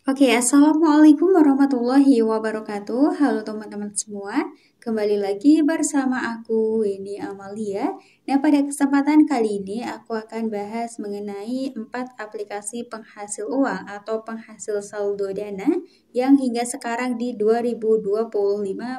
Oke, Assalamualaikum warahmatullahi wabarakatuh. Halo teman-teman semua, kembali lagi bersama aku, Winnie Amalia. Nah, pada kesempatan kali ini aku akan bahas mengenai 4 aplikasi penghasil uang atau penghasil saldo dana yang hingga sekarang di 2025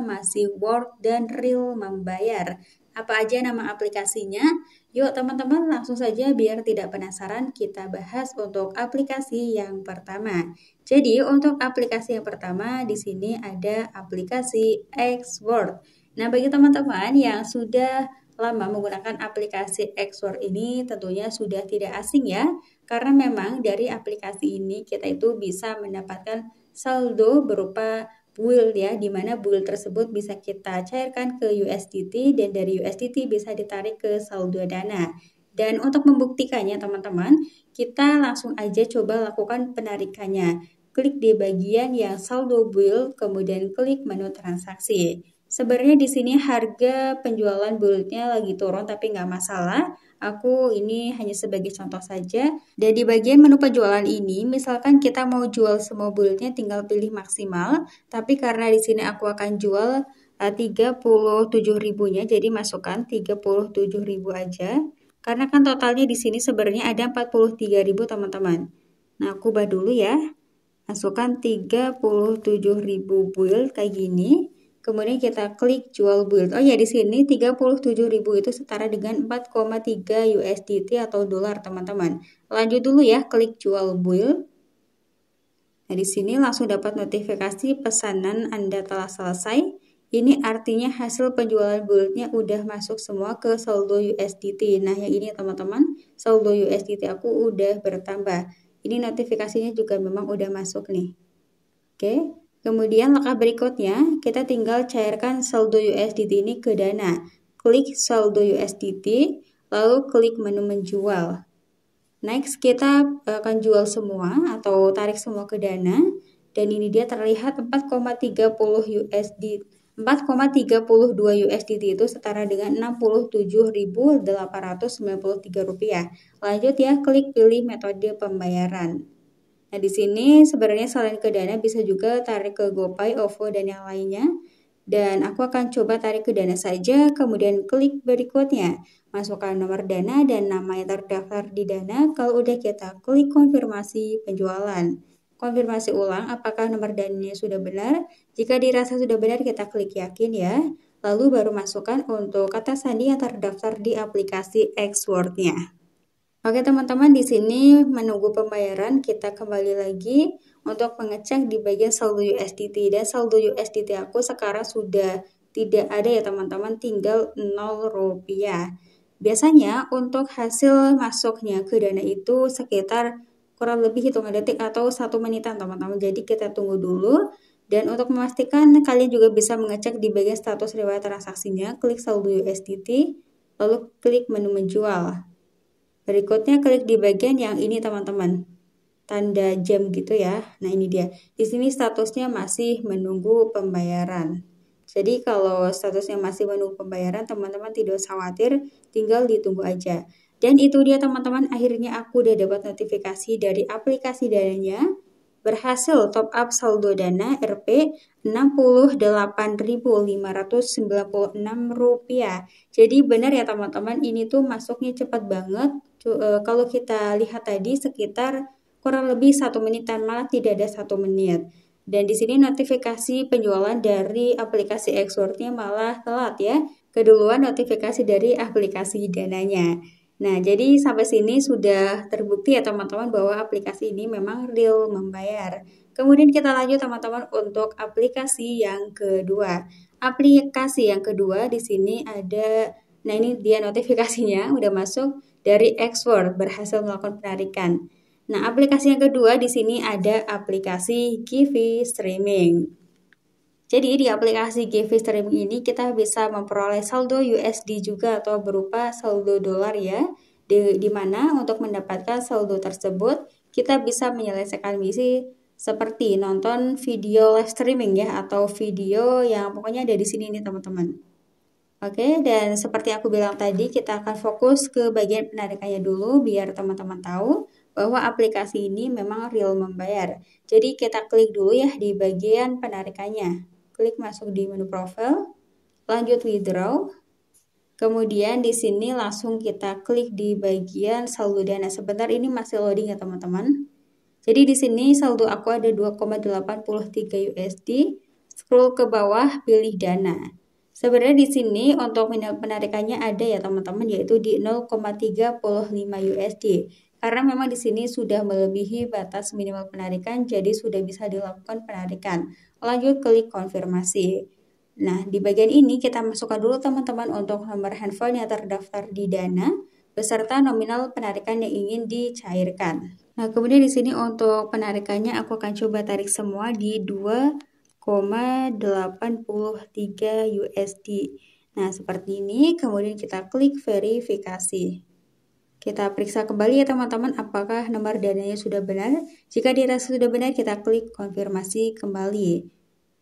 masih worth dan real membayar. Apa aja nama aplikasinya? Yuk teman-teman langsung saja biar tidak penasaran, kita bahas untuk aplikasi yang pertama. Jadi untuk aplikasi yang pertama di sini ada aplikasi Xword. Nah, bagi teman-teman yang sudah lama menggunakan aplikasi Xword ini tentunya sudah tidak asing ya, karena memang dari aplikasi ini kita itu bisa mendapatkan saldo berupa build ya, di mana build tersebut bisa kita cairkan ke USDT dan dari USDT bisa ditarik ke saldo dana. Dan untuk membuktikannya teman-teman, kita langsung aja coba lakukan penarikannya. Klik di bagian yang saldo build, kemudian klik menu transaksi. Sebenarnya di sini harga penjualan build-nya lagi turun tapi nggak masalah. Aku ini hanya sebagai contoh saja. Dan di bagian menu penjualan ini, misalkan kita mau jual semua build-nya tinggal pilih maksimal. Tapi karena di sini aku akan jual 37.000-nya, jadi masukkan 37.000 aja. Karena kan totalnya di sini sebenarnya ada 43.000 teman-teman. Nah, aku ubah dulu ya. Masukkan 37.000 build kayak gini. Kemudian kita klik jual build. Oh ya, di sini 37.000 itu setara dengan 4,3 USDT atau dolar, teman-teman. Lanjut dulu ya, klik jual build. Nah, di sini langsung dapat notifikasi pesanan Anda telah selesai. Ini artinya hasil penjualan build-nya udah masuk semua ke saldo USDT. Nah, yang ini teman-teman, saldo USDT aku udah bertambah. Ini notifikasinya juga memang udah masuk nih. Oke, kemudian langkah berikutnya, kita tinggal cairkan saldo USDT ini ke Dana. Klik saldo USDT, lalu klik menu menjual. Next, kita akan jual semua atau tarik semua ke Dana. Dan ini dia terlihat 4,32 USDT itu setara dengan Rp67.893. Lanjut ya, klik pilih metode pembayaran. Nah, di sini sebenarnya selain ke Dana bisa juga tarik ke GoPay, OVO, dan yang lainnya. Dan aku akan coba tarik ke Dana saja, kemudian klik berikutnya. Masukkan nomor Dana dan nama yang terdaftar di Dana. Kalau udah kita klik konfirmasi penjualan. Konfirmasi ulang apakah nomor Dananya sudah benar. Jika dirasa sudah benar, kita klik yakin ya. Lalu baru masukkan untuk kata sandi yang terdaftar di aplikasi Xword-nya. Oke teman-teman, di sini menunggu pembayaran, kita kembali lagi untuk mengecek di bagian saldo USDT. Dan saldo USDT aku sekarang sudah tidak ada ya teman-teman, tinggal 0 rupiah. Biasanya untuk hasil masuknya ke Dana itu sekitar kurang lebih hitungan detik atau 1 menitan teman-teman. Jadi kita tunggu dulu. Dan untuk memastikan kalian juga bisa mengecek di bagian status riwayat transaksinya, klik saldo USDT, lalu klik menu menjual. Berikutnya klik di bagian yang ini teman-teman, tanda jam gitu ya. Nah, ini dia. Di sini statusnya masih menunggu pembayaran. Jadi kalau statusnya masih menunggu pembayaran, teman-teman tidak usah khawatir, tinggal ditunggu aja. Dan itu dia teman-teman, akhirnya aku udah dapat notifikasi dari aplikasi Dananya. Berhasil top up saldo Dana Rp 68.596 rupiah. Jadi benar ya teman-teman, ini tuh masuknya cepat banget. Kalau kita lihat tadi sekitar kurang lebih 1 menitan, malah tidak ada 1 menit. Dan di sini notifikasi penjualan dari aplikasi Xword-nya malah telat ya. Keduluan notifikasi dari aplikasi Dananya. Nah, jadi sampai sini sudah terbukti ya teman-teman bahwa aplikasi ini memang real membayar. Kemudian kita lanjut teman-teman untuk aplikasi yang kedua. Aplikasi yang kedua di sini ada, nah ini dia notifikasinya udah masuk dari Xword, berhasil melakukan penarikan. Nah, aplikasi yang kedua di sini ada aplikasi Givi Streaming. Jadi di aplikasi Givi Streaming ini kita bisa memperoleh saldo USD juga atau berupa saldo dolar ya. Di mana untuk mendapatkan saldo tersebut kita bisa menyelesaikan misi seperti nonton video live streaming ya, atau video yang pokoknya ada di sini nih teman-teman. Oke, dan seperti aku bilang tadi, kita akan fokus ke bagian penarikannya dulu biar teman-teman tahu. bahwa aplikasi ini memang real membayar. Jadi kita klik dulu ya di bagian penarikannya. Klik masuk di menu profile, lanjut withdraw. Kemudian di sini langsung kita klik di bagian saldo dana. Sebentar ini masih loading ya teman-teman. Jadi di sini saldo aku ada 2,83 USD. Scroll ke bawah, pilih dana. Sebenarnya di sini untuk minimal penarikannya ada ya teman-teman, yaitu di 0,35 USD. Karena memang di sini sudah melebihi batas minimal penarikan, jadi sudah bisa dilakukan penarikan. Lanjut klik konfirmasi. Nah, di bagian ini kita masukkan dulu teman-teman untuk nomor handphone yang terdaftar di Dana beserta nominal penarikan yang ingin dicairkan. Nah, kemudian di sini untuk penarikannya aku akan coba tarik semua di 2,83 USD. Nah, seperti ini. Kemudian kita klik verifikasi. Kita periksa kembali ya teman-teman apakah nomor dananya sudah benar. Jika dirasa sudah benar, kita klik konfirmasi kembali.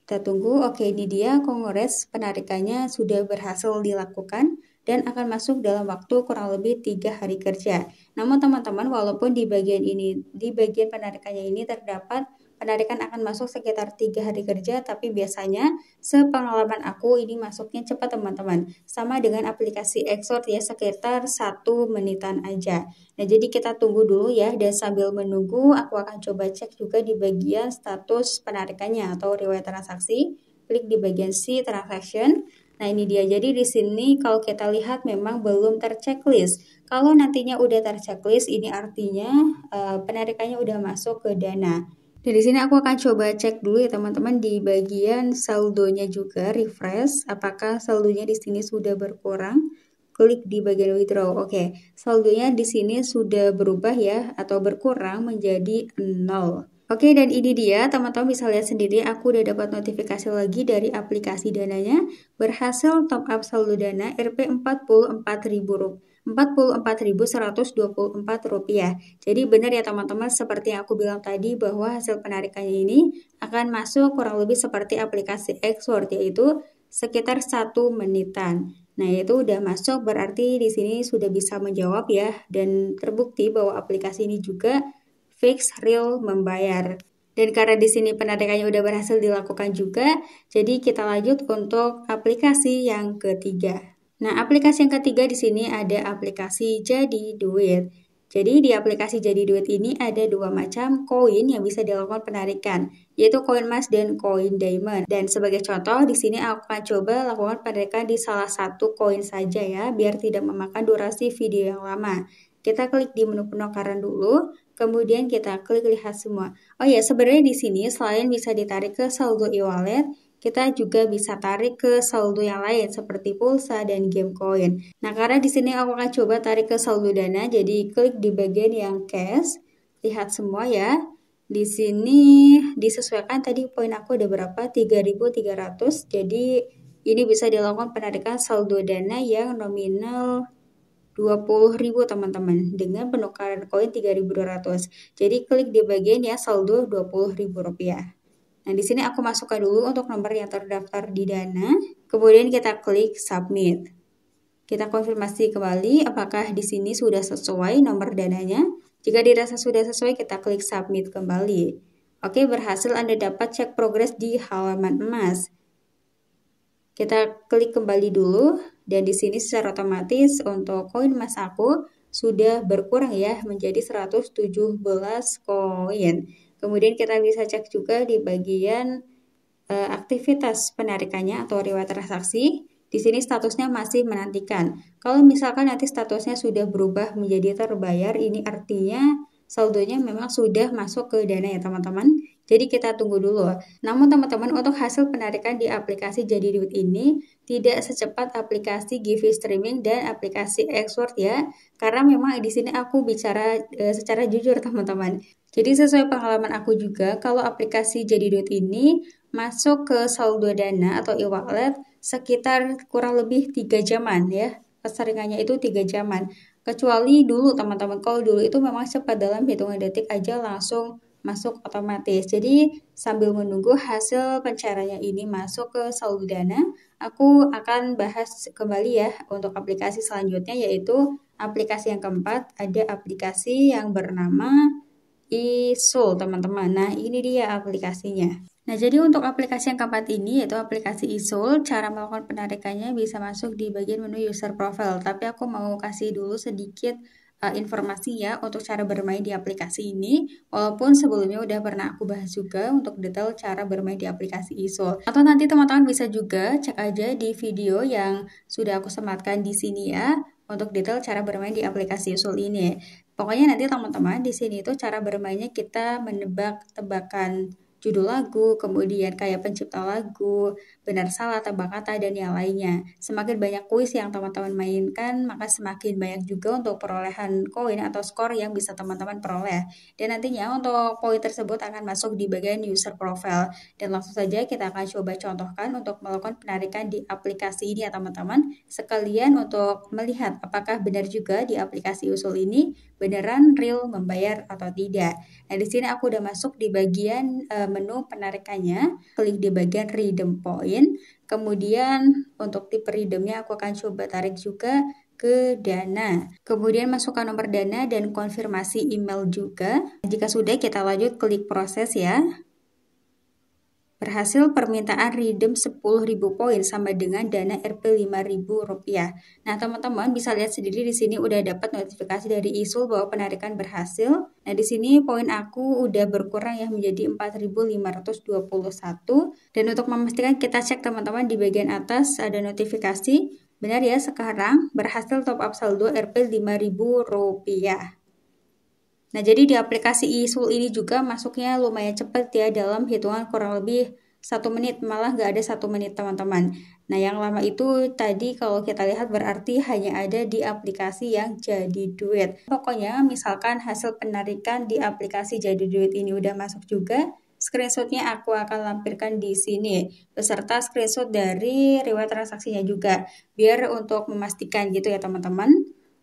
Kita tunggu, oke ini dia, kongres penarikannya sudah berhasil dilakukan dan akan masuk dalam waktu kurang lebih 3 hari kerja. Namun teman-teman, walaupun di bagian penarikannya ini terdapat penarikan akan masuk sekitar 3 hari kerja, tapi biasanya sepengalaman aku ini masuknya cepat teman-teman. Sama dengan aplikasi Xort ya, sekitar 1 menitan aja. Nah, jadi kita tunggu dulu ya, dan sambil menunggu aku akan coba cek juga di bagian status penarikannya atau riwayat transaksi. Klik di bagian See Transaction. Nah, ini dia. Jadi di sini kalau kita lihat memang belum terchecklist. Kalau nantinya udah terchecklist, ini artinya penarikannya udah masuk ke Dana. Dan di sini aku akan coba cek dulu ya teman-teman di bagian saldonya juga, refresh apakah saldonya di sini sudah berkurang. Klik di bagian withdraw. Oke, saldonya di sini sudah berubah ya atau berkurang menjadi 0. Oke, dan ini dia teman-teman bisa lihat sendiri aku udah dapat notifikasi lagi dari aplikasi Dananya berhasil top up saldo Dana Rp 44.124 rupiah. Jadi benar ya teman-teman, seperti yang aku bilang tadi bahwa hasil penarikannya ini akan masuk kurang lebih seperti aplikasi Xort, yaitu sekitar 1 menitan. Nah, itu udah masuk, berarti di sini sudah bisa menjawab ya, dan terbukti bahwa aplikasi ini juga fix real membayar. Dan karena di sini penarikannya udah berhasil dilakukan juga, jadi kita lanjut untuk aplikasi yang ketiga. Nah, aplikasi yang ketiga di sini ada aplikasi Jadi Duit. Jadi di aplikasi Jadi Duit ini ada 2 macam koin yang bisa dilakukan penarikan, yaitu koin emas dan koin diamond. Dan sebagai contoh di sini aku akan coba lakukan penarikan di salah satu koin saja ya, biar tidak memakan durasi video yang lama. Kita klik di menu penukaran dulu, kemudian kita klik lihat semua. Oh ya, sebenarnya di sini selain bisa ditarik ke saldo e-wallet, kita juga bisa tarik ke saldo yang lain seperti pulsa dan game coin. Nah, karena di sini aku akan coba tarik ke saldo Dana, jadi klik di bagian yang cash, lihat semua ya. Di sini disesuaikan tadi poin aku ada berapa? 3.300. Jadi ini bisa dilakukan penarikan saldo Dana yang nominal 20.000 teman-teman dengan penukaran koin 3.200. Jadi klik di bagian ya saldo Rp20.000. Nah, di sini aku masukkan dulu untuk nomor yang terdaftar di Dana. Kemudian kita klik submit. Kita konfirmasi kembali apakah di sini sudah sesuai nomor dananya. Jika dirasa sudah sesuai, kita klik submit kembali. Oke, berhasil Anda dapat cek progres di halaman emas. Kita klik kembali dulu dan di sini secara otomatis untuk koin emas aku sudah berkurang ya menjadi 117 koin. Kemudian kita bisa cek juga di bagian aktivitas penarikannya atau riwayat transaksi. Di sini statusnya masih menantikan. Kalau misalkan nanti statusnya sudah berubah menjadi terbayar, ini artinya saldonya memang sudah masuk ke Dana ya teman-teman. Jadi kita tunggu dulu. Namun teman-teman, untuk hasil penarikan di aplikasi Jadi Duit ini tidak secepat aplikasi Givi Streaming dan aplikasi Xort ya. Karena memang di sini aku bicara secara jujur teman-teman. Jadi sesuai pengalaman aku juga, kalau aplikasi Jadi Duit ini masuk ke saldo Dana atau e-wallet sekitar kurang lebih 3 jaman ya. Keseringannya itu 3 jaman. Kecuali dulu teman-teman, kalau dulu itu memang cepat, dalam hitungan detik aja langsung masuk otomatis. Jadi sambil menunggu hasil pencairannya ini masuk ke saldo Dana, aku akan bahas kembali ya untuk aplikasi selanjutnya, yaitu aplikasi yang keempat ada aplikasi yang bernama eSoul, teman-teman. Nah, ini dia aplikasinya. Nah, jadi untuk aplikasi yang keempat ini, yaitu aplikasi eSoul, cara melakukan penarikannya bisa masuk di bagian menu user profile. Tapi aku mau kasih dulu sedikit informasi ya untuk cara bermain di aplikasi ini. Walaupun sebelumnya udah pernah aku bahas juga untuk detail cara bermain di aplikasi eSoul. Atau nanti teman-teman bisa juga cek aja di video yang sudah aku sematkan di sini ya, untuk detail cara bermain di aplikasi eSoul ini. Pokoknya nanti teman-teman di sini itu cara bermainnya kita menebak tebakan judul lagu, kemudian kayak pencipta lagu, benar salah, tebak kata, dan yang lainnya. Semakin banyak kuis yang teman-teman mainkan, maka semakin banyak juga untuk perolehan koin atau skor yang bisa teman-teman peroleh. Dan nantinya untuk poin tersebut akan masuk di bagian user profile. Dan langsung saja kita akan coba contohkan untuk melakukan penarikan di aplikasi ini ya teman-teman. Sekalian untuk melihat apakah benar juga di aplikasi usul ini beneran real membayar atau tidak. Nah, di sini aku udah masuk di bagian menu penarikannya, klik di bagian redeem point. Kemudian untuk tipe redeemnya aku akan coba tarik juga ke Dana. Kemudian masukkan nomor Dana dan konfirmasi email juga. Jika sudah, kita lanjut klik proses ya. Berhasil permintaan redeem 10.000 poin sama dengan dana Rp 5.000. Nah, teman-teman bisa lihat sendiri di sini udah dapat notifikasi dari eSoul bahwa penarikan berhasil. Nah, di sini poin aku udah berkurang ya menjadi 4.521. Dan untuk memastikan kita cek teman-teman di bagian atas ada notifikasi. Benar ya, sekarang berhasil top up saldo Rp 5.000. Nah, jadi di aplikasi eSoul ini juga masuknya lumayan cepat ya, dalam hitungan kurang lebih 1 menit, malah nggak ada 1 menit teman-teman. Nah, yang lama itu tadi kalau kita lihat berarti hanya ada di aplikasi yang Jadi Duit. Pokoknya misalkan hasil penarikan di aplikasi Jadi Duit ini udah masuk juga, screenshotnya aku akan lampirkan di sini, beserta screenshot dari riwayat transaksinya juga, biar untuk memastikan gitu ya teman-teman.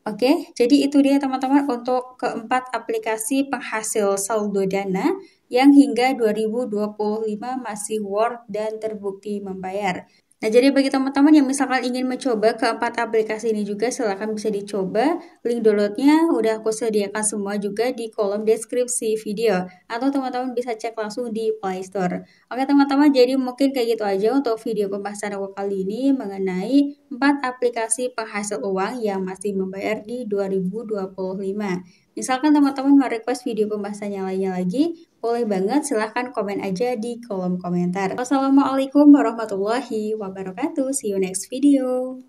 Oke, jadi itu dia teman-teman untuk keempat aplikasi penghasil saldo dana yang hingga 2025 masih worth dan terbukti membayar. Nah, jadi bagi teman-teman yang misalkan ingin mencoba keempat aplikasi ini juga, silahkan bisa dicoba. Link downloadnya udah aku sediakan semua juga di kolom deskripsi video. Atau teman-teman bisa cek langsung di Play Store. Oke teman-teman, jadi mungkin kayak gitu aja untuk video pembahasan aku kali ini mengenai 4 aplikasi penghasil uang yang masih membayar di 2025. Misalkan teman-teman mau request video pembahasannya lainnya lagi, boleh banget, silahkan komen aja di kolom komentar. Wassalamualaikum warahmatullahi wabarakatuh. See you next video.